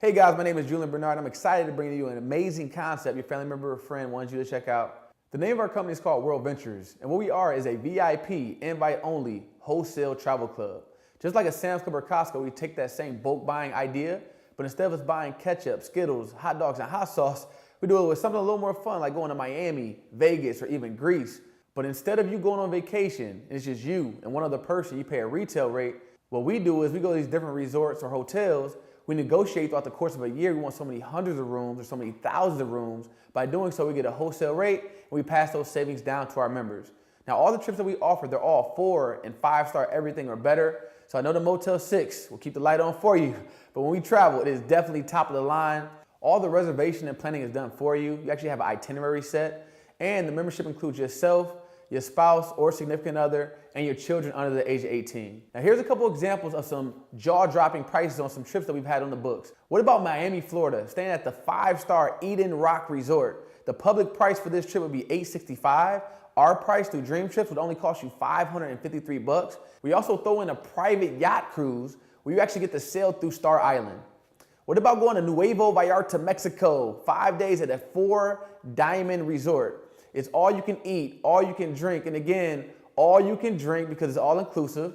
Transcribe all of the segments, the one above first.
Hey guys, my name is Julian Bernard. I'm excited to bring you an amazing concept your family member or friend wants you to check out. The name of our company is called World Ventures, and what we are is a VIP, invite-only, wholesale travel club. Just like a Sam's Club or Costco, we take that same bulk buying idea, but instead of us buying ketchup, Skittles, hot dogs, and hot sauce, we do it with something a little more fun, like going to Miami, Vegas, or even Greece. But instead of you going on vacation, and it's just you and one other person, you pay a retail rate. What we do is we go to these different resorts or hotels. We negotiate throughout the course of a year. We want so many hundreds of rooms or so many thousands of rooms. By doing so, we get a wholesale rate, and we pass those savings down to our members. Now, all the trips that we offer, they're all 4- and 5-star everything or better. So I know the Motel 6 will keep the light on for you, but when we travel, it is definitely top of the line. All the reservation and planning is done for you. You actually have an itinerary set, and the membership includes yourself, your spouse or significant other, and your children under the age of 18. Now here's a couple examples of some jaw-dropping prices on some trips that we've had on the books. What about Miami, Florida? Staying at the 5-star Eden Rock Resort. The public price for this trip would be $865. Our price through Dream Trips would only cost you $553. We also throw in a private yacht cruise where you actually get to sail through Star Island. What about going to Nuevo Vallarta, Mexico? 5 days at a 4-diamond resort. It's all you can eat, all you can drink, and again, all you can drink because it's all inclusive,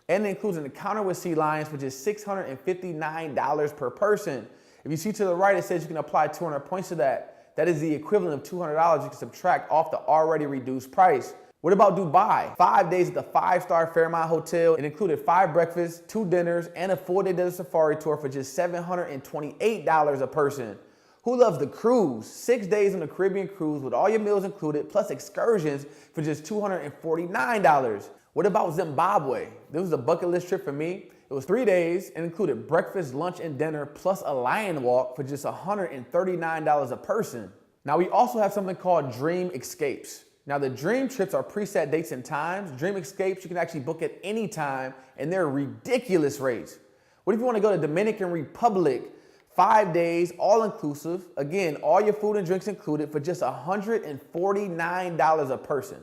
and it includes an encounter with sea lions, which is $659 per person. If you see to the right, it says you can apply 200 points to that. That is the equivalent of $200 you can subtract off the already reduced price. What about Dubai? 5 days at the 5-star Fairmont Hotel. It included 5 breakfasts, 2 dinners, and a 4-day desert safari tour for just $728 a person. Who loves the cruise? 6 days on the Caribbean cruise with all your meals included, plus excursions for just $249. What about Zimbabwe? This was a bucket list trip for me. It was 3 days and included breakfast, lunch, and dinner, plus a lion walk for just $139 a person. Now we also have something called Dream Escapes. Now the Dream Trips are preset dates and times. Dream Escapes you can actually book at any time, and they're ridiculous rates. What if you want to go to Dominican Republic? 5 days, all inclusive. Again, all your food and drinks included for just $149 a person.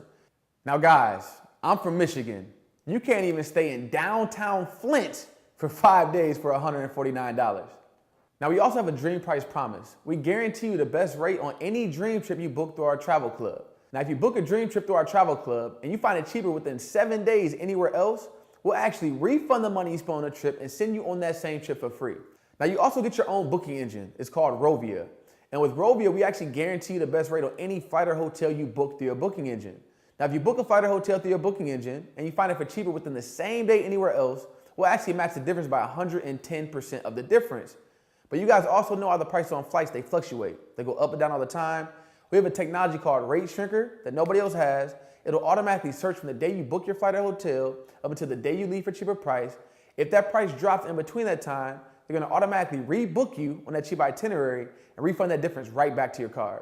Now guys, I'm from Michigan. You can't even stay in downtown Flint for 5 days for $149. Now we also have a Dream Price Promise. We guarantee you the best rate on any dream trip you book through our travel club. Now if you book a dream trip through our travel club and you find it cheaper within 7 days anywhere else, we'll actually refund the money you spent on the trip and send you on that same trip for free. Now you also get your own booking engine. It's called Rovia. And with Rovia, we actually guarantee you the best rate on any flight or hotel you book through your booking engine. Now if you book a flight or hotel through your booking engine and you find it for cheaper within the same day anywhere else, we'll actually match the difference by 110% of the difference. But you guys also know how the prices on flights, they fluctuate. They go up and down all the time. We have a technology called Rate Shrinker that nobody else has. It'll automatically search from the day you book your flight or hotel up until the day you leave for cheaper price. If that price drops in between that time, they're gonna automatically rebook you on that cheap itinerary and refund that difference right back to your card.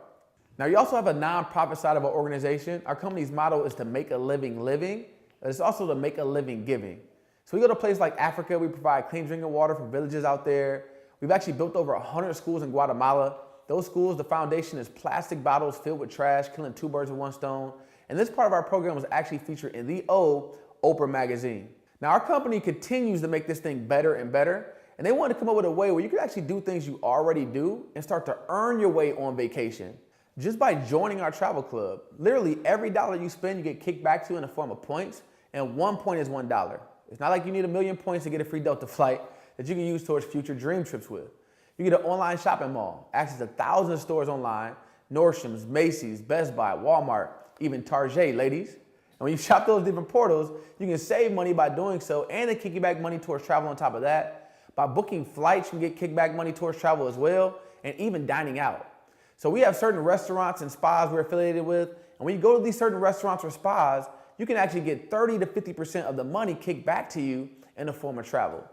Now you also have a nonprofit side of our organization. Our company's motto is to make a living living, but it's also to make a living giving. So we go to places like Africa, we provide clean drinking water for villages out there. We've actually built over 100 schools in Guatemala. Those schools, the foundation is plastic bottles filled with trash, killing 2 birds with 1 stone. And this part of our program was actually featured in the Oprah magazine. Now our company continues to make this thing better and better. And they wanted to come up with a way where you could actually do things you already do and start to earn your way on vacation. Just by joining our travel club, literally every dollar you spend, you get kicked back to in the form of points, and 1 point is $1. It's not like you need 1,000,000 points to get a free Delta flight that you can use towards future dream trips with. You get an online shopping mall, access to thousands of stores online, Nordstrom's, Macy's, Best Buy, Walmart, even Target, ladies. And when you shop those different portals, you can save money by doing so, and they kick you back money towards travel on top of that. By booking flights, you can get kickback money towards travel as well, and even dining out. So we have certain restaurants and spas we're affiliated with, and when you go to these certain restaurants or spas, you can actually get 30 to 50% of the money kicked back to you in the form of travel.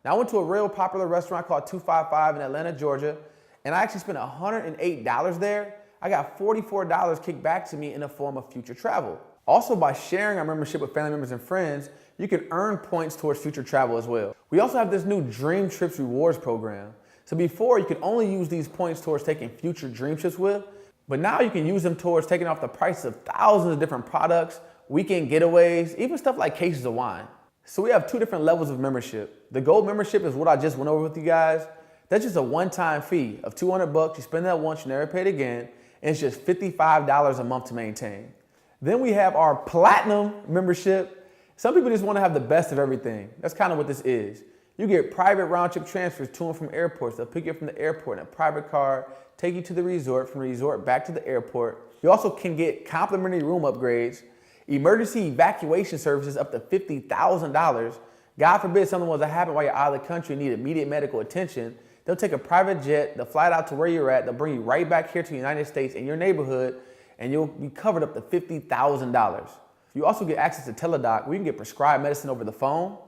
Now I went to a real popular restaurant called 255 in Atlanta, Georgia, and I actually spent $108 there. I got $44 kicked back to me in the form of future travel. Also, by sharing our membership with family members and friends, you can earn points towards future travel as well. We also have this new Dream Trips Rewards program. So before, you could only use these points towards taking future dream trips with, but now you can use them towards taking off the price of thousands of different products, weekend getaways, even stuff like cases of wine. So we have 2 different levels of membership. The gold membership is what I just went over with you guys. That's just a one-time fee of 200 bucks. You spend that once, you never pay it again, and it's just $55 a month to maintain. Then we have our platinum membership. Some people just want to have the best of everything. That's kind of what this is. You get private round-trip transfers to and from airports. They'll pick you up from the airport in a private car, take you to the resort, from the resort back to the airport. You also can get complimentary room upgrades, emergency evacuation services up to $50,000. God forbid something was to happen while you're out of the country and need immediate medical attention. They'll take a private jet, they'll fly it out to where you're at, they'll bring you right back here to the United States in your neighborhood, and you'll be covered up to $50,000. You also get access to Teladoc, where you can get prescribed medicine over the phone,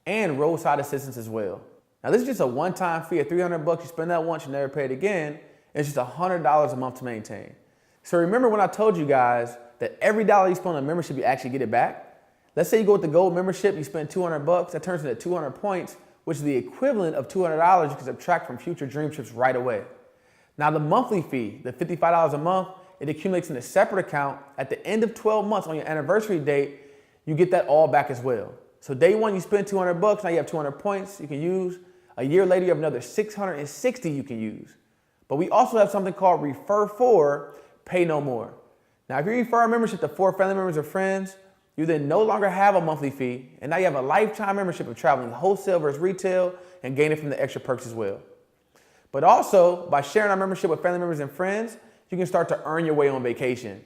and roadside assistance as well. Now this is just a one-time fee of 300 bucks. You spend that once, you never pay it again. It's just $100 a month to maintain. So remember when I told you guys that every dollar you spend on a membership, you actually get it back? Let's say you go with the gold membership, you spend 200 bucks, that turns into 200 points, which is the equivalent of $200 you can subtract from future dream trips right away. Now the monthly fee, the $55 a month, it accumulates in a separate account. At the end of 12 months on your anniversary date, you get that all back as well. So day one, you spend 200 bucks, now you have 200 points you can use. A year later, you have another 660 you can use. But we also have something called Refer For, Pay No More. Now, if you refer our membership to 4 family members or friends, you then no longer have a monthly fee, and now you have a lifetime membership of traveling wholesale versus retail and gaining from the extra perks as well. But also, by sharing our membership with family members and friends, you can start to earn your way on vacation.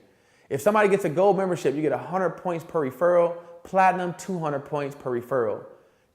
If somebody gets a gold membership, you get 100 points per referral, platinum 200 points per referral.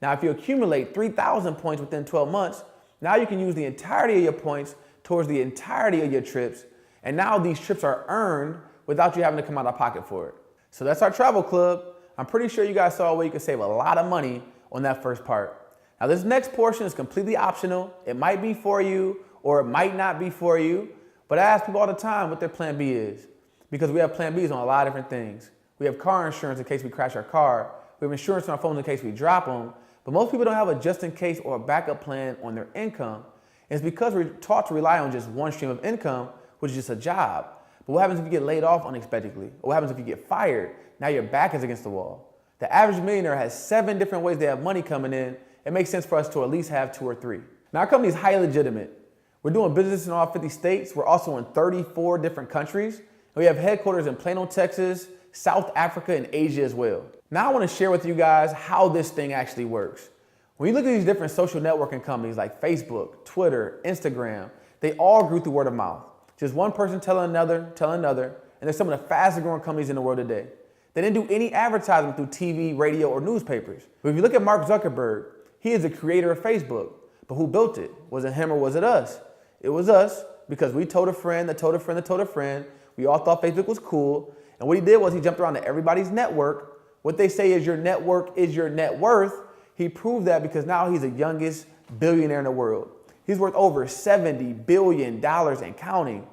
Now, if you accumulate 3,000 points within 12 months, now you can use the entirety of your points towards the entirety of your trips. And now these trips are earned without you having to come out of pocket for it. So that's our travel club. I'm pretty sure you guys saw where you can save a lot of money on that first part. Now this next portion is completely optional. It might be for you or it might not be for you, but I ask people all the time what their plan B is, because we have plan Bs on a lot of different things. We have car insurance in case we crash our car. We have insurance on our phones in case we drop them. But most people don't have a just in case or a backup plan on their income. And it's because we're taught to rely on just one stream of income, which is just a job. But what happens if you get laid off unexpectedly? Or what happens if you get fired? Now your back is against the wall. The average millionaire has 7 different ways they have money coming in. It makes sense for us to at least have 2 or 3. Now our company is highly legitimate. We're doing business in all 50 states. We're also in 34 different countries. We have headquarters in Plano, Texas, South Africa, and Asia as well. Now I want to share with you guys how this thing actually works. When you look at these different social networking companies like Facebook, Twitter, Instagram, they all grew through word of mouth. Just one person telling another, and they're some of the fastest growing companies in the world today. They didn't do any advertising through TV, radio, or newspapers. But if you look at Mark Zuckerberg, he is the creator of Facebook. But who built it? Was it him or was it us? It was us, because we told a friend that told a friend that told a friend. We all thought Facebook was cool. And what he did was he jumped around to everybody's network. What they say is your network is your net worth. He proved that because now he's the youngest billionaire in the world. He's worth over $70 billion and counting.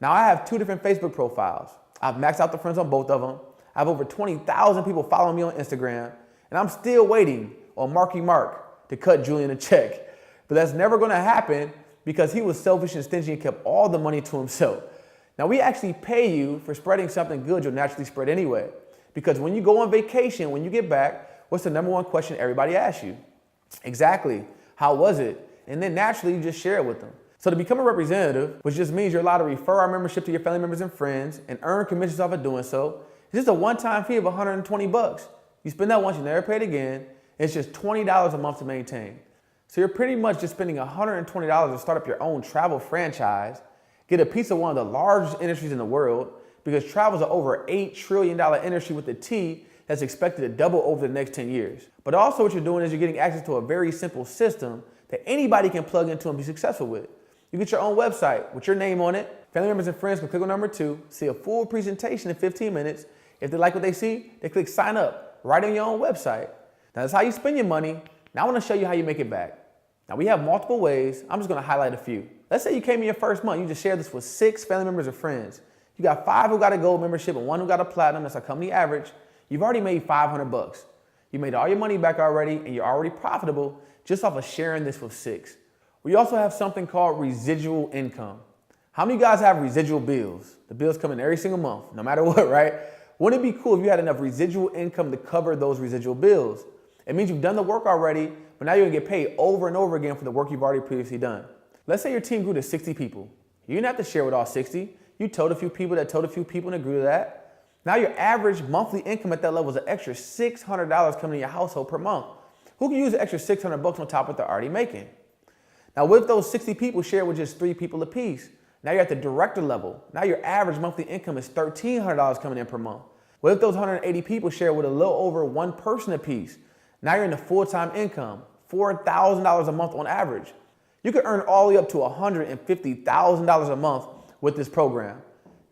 Now I have 2 different Facebook profiles. I've maxed out the friends on both of them. I have over 20,000 people following me on Instagram. And I'm still waiting on Marky Mark to cut Julian a check. But that's never gonna happen because he was selfish and stingy and kept all the money to himself. Now we actually pay you for spreading something good you'll naturally spread anyway. Because when you go on vacation, when you get back, what's the #1 question everybody asks you? Exactly, how was it? And then naturally you just share it with them. So to become a representative, which just means you're allowed to refer our membership to your family members and friends and earn commissions off of doing so, it's just a one-time fee of 120 bucks. You spend that once, you never pay it again. It's just $20 a month to maintain. So you're pretty much just spending $120 to start up your own travel franchise, get a piece of one of the largest industries in the world, because travel is an over $8 trillion industry with a T that's expected to double over the next 10 years. But also what you're doing is you're getting access to a very simple system that anybody can plug into and be successful with. You get your own website with your name on it. Family members and friends can click on #2, see a full presentation in 15 minutes. If they like what they see, they click sign up right on your own website. Now that's how you spend your money. Now I want to show you how you make it back. Now we have multiple ways. I'm just going to highlight a few. Let's say you came in your first month. You just shared this with 6 family members or friends. You got 5 who got a gold membership and 1 who got a platinum. That's our company average. You've already made 500 bucks. You made all your money back already and you're already profitable just off of sharing this with 6. We also have something called residual income. How many of you guys have residual bills? The bills come in every single month, no matter what, right? Wouldn't it be cool if you had enough residual income to cover those residual bills? It means you've done the work already, but now you're gonna get paid over and over again for the work you've already previously done. Let's say your team grew to 60 people. You didn't have to share with all 60. You told a few people that told a few people and it grew to that. Now your average monthly income at that level is an extra $600 coming in your household per month. Who can use an extra $600 on top of what they're already making? Now, what if those 60 people share with just 3 people apiece? Now you're at the director level. Now your average monthly income is $1,300 coming in per month. What if those 180 people share with a little over 1 person apiece? Now you're in the full-time income, $4,000 a month on average. You could earn all the way up to $150,000 a month with this program.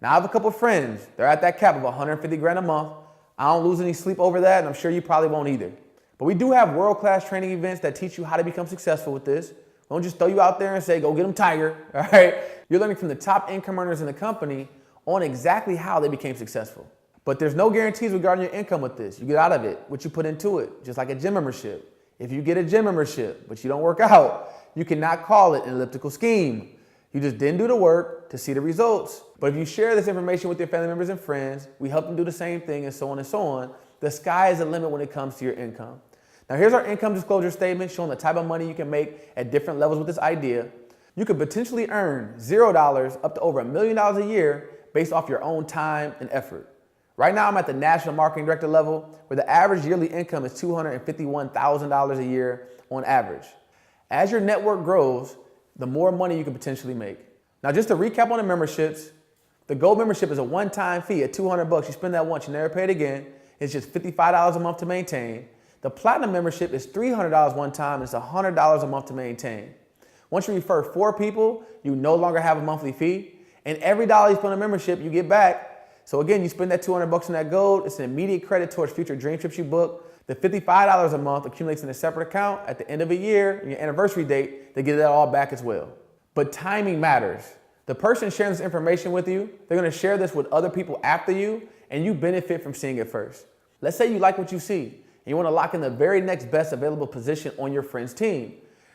Now I have a couple friends. They're at that cap of 150 grand a month. I don't lose any sleep over that, and I'm sure you probably won't either. But we do have world-class training events that teach you how to become successful with this. Don't just throw you out there and say, go get them Tiger, all right? You're learning from the top income earners in the company on exactly how they became successful. But there's no guarantees regarding your income with this. You get out of it what you put into it, just like a gym membership. If you get a gym membership, but you don't work out, you cannot call it an elliptical scheme. You just didn't do the work to see the results. But if you share this information with your family members and friends, we help them do the same thing and so on and so on. The sky is the limit when it comes to your income. Now here's our income disclosure statement showing the type of money you can make at different levels with this idea. You could potentially earn $0 up to over $1 million a year based off your own time and effort. Right now I'm at the national marketing director level where the average yearly income is $251,000 a year on average. As your network grows, the more money you can potentially make. Now just to recap on the memberships, the gold membership is a one-time fee at $200. You spend that once, you never pay it again. It's just $55 a month to maintain. The platinum membership is $300 one time, and it's $100 a month to maintain. Once you refer 4 people, you no longer have a monthly fee, and every dollar you spend on a membership, you get back. So again, you spend that $200 on that gold, it's an immediate credit towards future dream trips you book. The $55 a month accumulates in a separate account. At the end of a year, your anniversary date, they get that all back as well. But timing matters. The person sharing this information with you, they're gonna share this with other people after you, and you benefit from seeing it first. Let's say you like what you see, and you wanna lock in the very next best available position on your friend's team.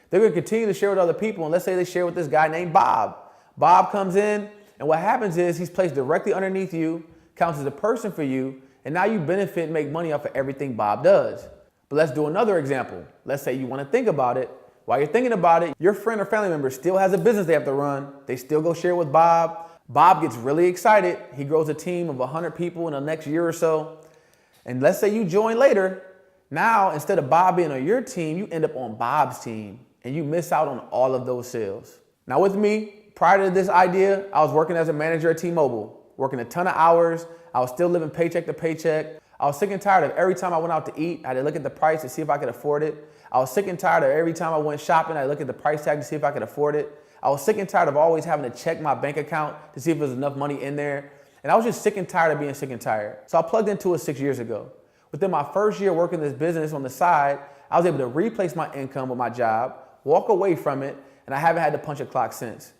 They're gonna continue to share with other people, and let's say they share with this guy named Bob. Bob comes in, and what happens is he's placed directly underneath you, counts as a person for you, and now you benefit and make money off of everything Bob does. But let's do another example. Let's say you wanna think about it. While you're thinking about it, your friend or family member still has a business they have to run. They still go share with Bob. Bob gets really excited. He grows a team of 100 people in the next year or so. And let's say you join later. Now, instead of Bob being on your team, you end up on Bob's team and you miss out on all of those sales. Now with me, prior to this idea, I was working as a manager at T-Mobile, working a ton of hours. I was still living paycheck to paycheck. I was sick and tired of every time I went out to eat, I had to look at the price to see if I could afford it. I was sick and tired of every time I went shopping, I had to look at the price tag to see if I could afford it. I was sick and tired of always having to check my bank account to see if there was enough money in there. And I was just sick and tired of being sick and tired. So I plugged into it 6 years ago. Within my first year working this business on the side, I was able to replace my income with my job, walk away from it, and I haven't had to punch a clock since.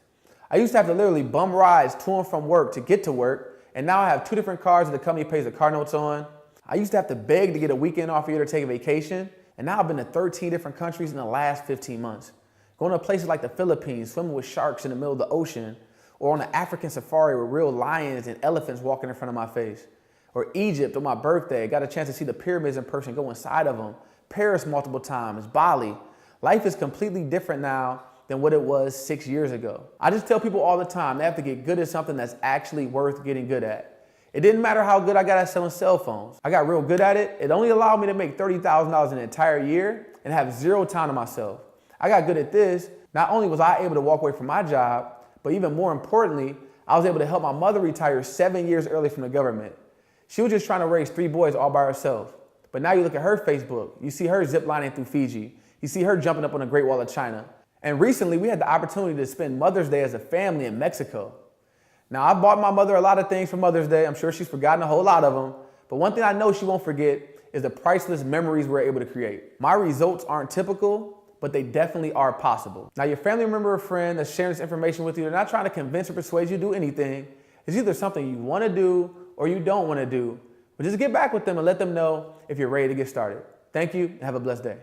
I used to have to literally bum rides to and from work to get to work, and now I have 2 different cars that the company pays the car notes on. I used to have to beg to get a weekend off here to take a vacation, and now I've been to 13 different countries in the last 15 months. Going to places like the Philippines, swimming with sharks in the middle of the ocean, or on an African safari with real lions and elephants walking in front of my face. Or Egypt on my birthday, got a chance to see the pyramids in person, go inside of them. Paris multiple times, Bali. Life is completely different now than what it was 6 years ago. I just tell people all the time, they have to get good at something that's actually worth getting good at. It didn't matter how good I got at selling cell phones. I got real good at it. It only allowed me to make $30,000 an entire year and have 0 time to myself. I got good at this. Not only was I able to walk away from my job, but even more importantly, I was able to help my mother retire 7 years early from the government. She was just trying to raise 3 boys all by herself. But now you look at her Facebook, you see her ziplining through Fiji. You see her jumping up on the Great Wall of China. And recently we had the opportunity to spend Mother's Day as a family in Mexico. Now I bought my mother a lot of things for Mother's Day. I'm sure she's forgotten a whole lot of them. But one thing I know she won't forget is the priceless memories we're able to create. My results aren't typical, but they definitely are possible. Now your family member or friend that's sharing this information with you, they're not trying to convince or persuade you to do anything. It's either something you want to do or you don't want to do. But just get back with them and let them know if you're ready to get started. Thank you and have a blessed day.